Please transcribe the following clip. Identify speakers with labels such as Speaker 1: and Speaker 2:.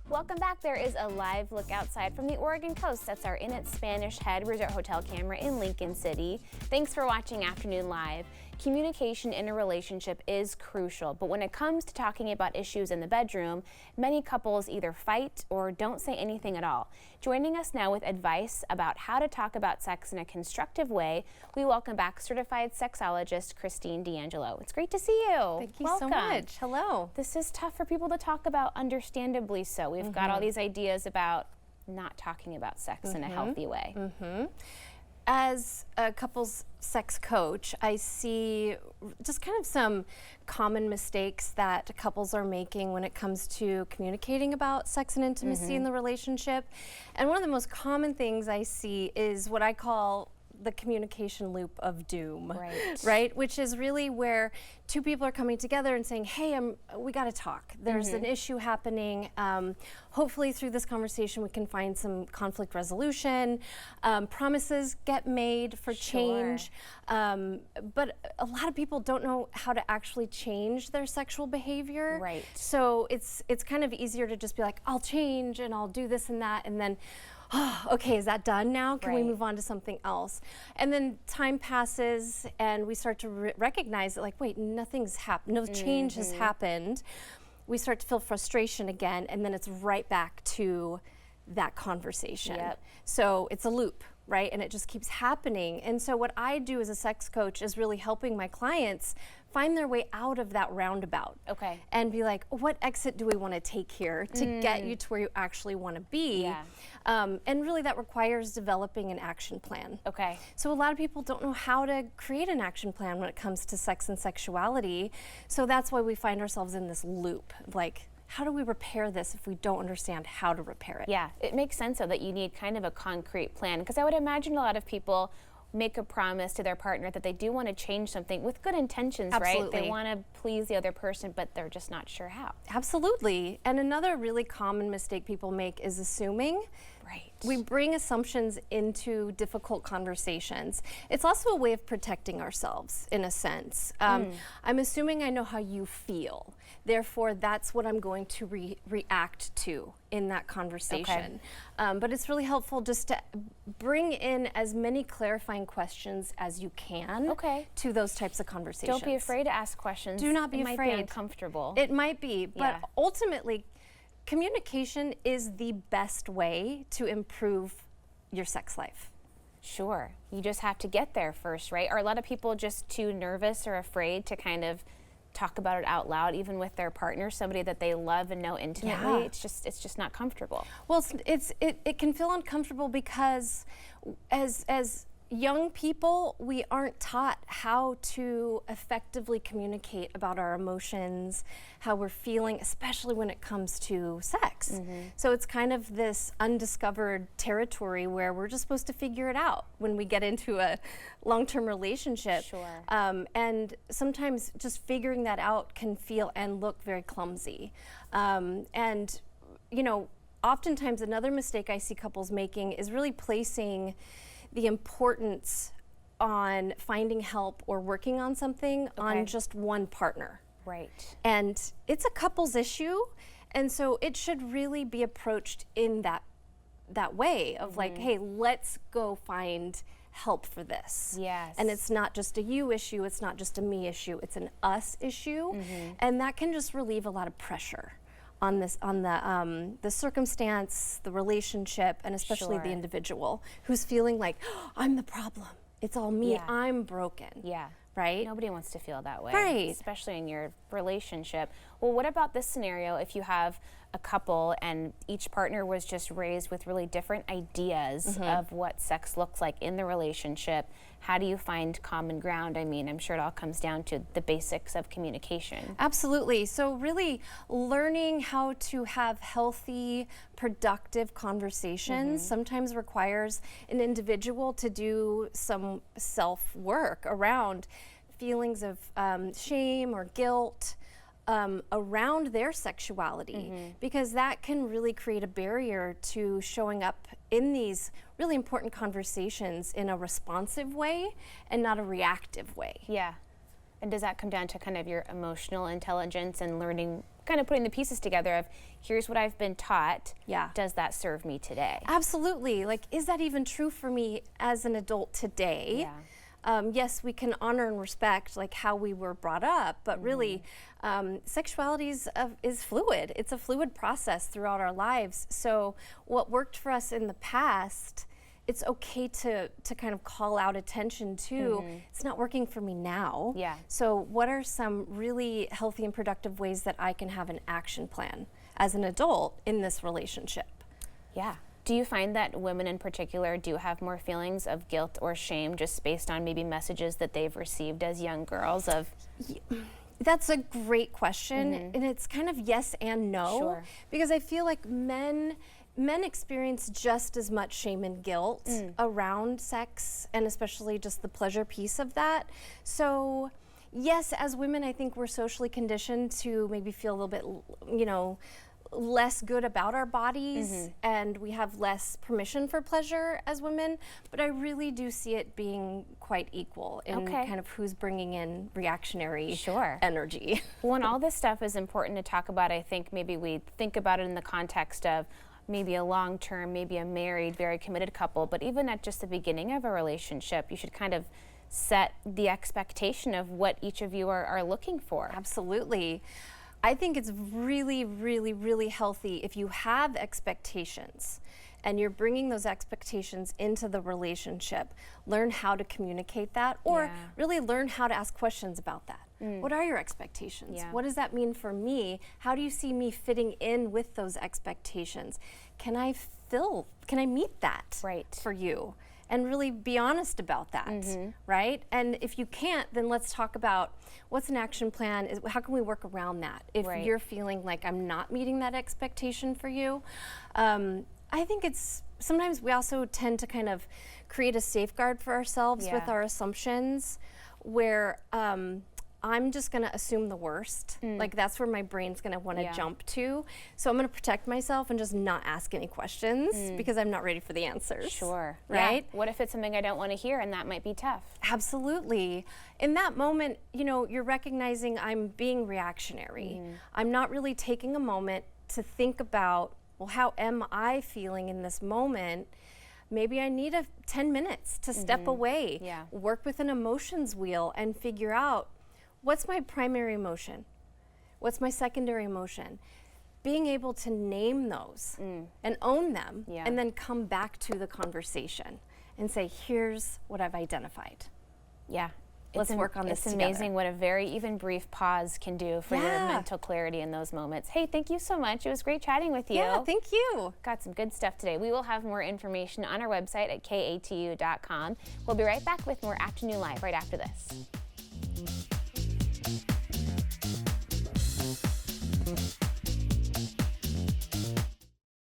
Speaker 1: Welcome back. There is a live look outside from the Oregon coast. That's our Inn at Spanish Head Resort Hotel camera in Lincoln City. Thanks for watching Afternoon Live. Communication in a relationship is crucial, but when it comes to talking about issues in the bedroom, many couples either fight or don't say anything at all. Joining us now with advice about how to talk about sex in a constructive way, we welcome back certified sexologist Kristine D'Angelo. It's great to see you.
Speaker 2: Thank you so much. Hello.
Speaker 1: This is tough for people to talk about, understandably so. We've got all these ideas about not talking about sex in a healthy way.
Speaker 2: As a couples sex coach, I see just kind of some common mistakes that couples are making when it comes to communicating about sex and intimacy in the relationship. And one of the most common things I see is what I call the communication loop of doom, right? Which is really where two people are coming together and saying, hey, we got to talk. There's an issue happening. Hopefully through this conversation we can find some conflict resolution. Promises get made for change. But a lot of people don't know how to actually change their sexual behavior.
Speaker 1: Right.
Speaker 2: So it's kind of easier to just be like, I'll change and I'll do this and that, and then oh, okay, is that done now? Can we move on to something else? And then time passes and we start to recognize that, like, wait, nothing's happened, no change has happened. We start to feel frustration again, and then it's right back to that conversation. So it's a loop, right? And it just keeps happening. And so what I do as a sex coach is really helping my clients find their way out of that roundabout. And be like, what exit do we want to take here to get you to where you actually want to be? And really that requires developing an action plan. So a lot of people don't know how to create an action plan when it comes to sex and sexuality. So that's why we find ourselves in this loop. Like, how do we repair this if we don't understand how to repair it?
Speaker 1: Yeah, it makes sense though that you need kind of a concrete plan, because I would imagine a lot of people make a promise to their partner that they do want to change something with good intentions, right? They want to please the other person, but they're just not sure how.
Speaker 2: Absolutely. And another really common mistake people make is assuming. We bring assumptions into difficult conversations. It's also a way of protecting ourselves, in a sense. I'm assuming I know how you feel. Therefore, that's what I'm going to react to in that conversation. But it's really helpful just to bring in as many clarifying questions as you can to those types of conversations.
Speaker 1: Don't be afraid to ask questions.
Speaker 2: Do not be afraid.
Speaker 1: It might be uncomfortable.
Speaker 2: It might be, but ultimately, communication is the best way to improve your sex life.
Speaker 1: Sure. You just have to get there first, right? Are a lot of people just too nervous or afraid to kind of talk about it out loud, even with their partner, somebody that they love and know intimately? It's just not comfortable.
Speaker 2: Well, it can feel uncomfortable because as young people, we aren't taught how to effectively communicate about our emotions, how we're feeling, especially when it comes to sex. So it's kind of this undiscovered territory where we're just supposed to figure it out when we get into a long-term relationship. And sometimes just figuring that out can feel and look very clumsy. And, you know, oftentimes another mistake I see couples making is really placing the importance on finding help or working on something on just one partner. And it's a couple's issue, and so it should really be approached in that way of like, hey, let's go find help for this. And it's not just a you issue, it's not just a me issue, it's an us issue, and that can just relieve a lot of pressure on the circumstance, the relationship, and especially the individual who's feeling like, oh, I'm the problem. It's all me. I'm broken. Right?
Speaker 1: Nobody wants to feel that way, especially in your relationship. Well, what about this scenario if you have a couple and each partner was just raised with really different ideas of what sex looks like in the relationship? How do you find common ground? I mean, I'm sure it all comes down to the basics of communication.
Speaker 2: Absolutely. So really learning how to have healthy, productive conversations sometimes requires an individual to do some self-work around feelings of shame or guilt, around their sexuality, because that can really create a barrier to showing up in these really important conversations in a responsive way and not a reactive way.
Speaker 1: And does that come down to kind of your emotional intelligence and learning kind of putting the pieces together of, here's what I've been taught.
Speaker 2: Yeah.
Speaker 1: Does that serve me today?
Speaker 2: Absolutely. Like, is that even true for me as an adult today?
Speaker 1: Yeah.
Speaker 2: Yes, we can honor and respect like how we were brought up, but really, sexuality is fluid. It's a fluid process throughout our lives. So what worked for us in the past, it's okay to kind of call out attention to, it's not working for me now.
Speaker 1: Yeah.
Speaker 2: So what are some really healthy and productive ways that I can have an action plan as an adult in this relationship?
Speaker 1: Yeah. Do you find that women in particular do have more feelings of guilt or shame just based on maybe messages that they've received as young girls of?
Speaker 2: That's a great question, and it's kind of yes and no.
Speaker 1: Sure.
Speaker 2: Because I feel like men experience just as much shame and guilt around sex, and especially just the pleasure piece of that. So yes, as women, I think we're socially conditioned to maybe feel a little bit, less good about our bodies, and we have less permission for pleasure as women, but I really do see it being quite equal in kind of who's bringing in reactionary energy.
Speaker 1: Well, and all this stuff is important to talk about. I think maybe we think about it in the context of maybe a long-term, maybe a married, very committed couple, but even at just the beginning of a relationship, you should kind of set the expectation of what each of you are looking for.
Speaker 2: Absolutely. I think it's really, really, really healthy if you have expectations and you're bringing those expectations into the relationship. Learn how to communicate that, or really learn how to ask questions about that. What are your expectations? What does that mean for me? How do you see me fitting in with those expectations? Can I meet that for you? And really be honest about that, right? And if you can't, then let's talk about what's an action plan, how can we work around that? If you're feeling like I'm not meeting that expectation for you, I think sometimes we also tend to kind of create a safeguard for ourselves with our assumptions, where I'm just gonna assume the worst. Like that's where my brain's gonna wanna jump to. So I'm gonna protect myself and just not ask any questions because I'm not ready for the answers.
Speaker 1: Sure.
Speaker 2: Right?
Speaker 1: Yeah. What if it's something I don't wanna hear, and that might be tough?
Speaker 2: Absolutely. In that moment, you're recognizing I'm being reactionary. I'm not really taking a moment to think about, well, how am I feeling in this moment? Maybe I need 10 minutes to step away, work with an emotions wheel and figure out, what's my primary emotion? What's my secondary emotion? Being able to name those and own them, and then come back to the conversation and say, here's what I've identified.
Speaker 1: Yeah.
Speaker 2: Let's work on this together.
Speaker 1: It's amazing what a very even brief pause can do for your mental clarity in those moments. Hey, thank you so much. It was great chatting with you.
Speaker 2: Yeah, thank you.
Speaker 1: Got some good stuff today. We will have more information on our website at katu.com. We'll be right back with more Afternoon Live right after this.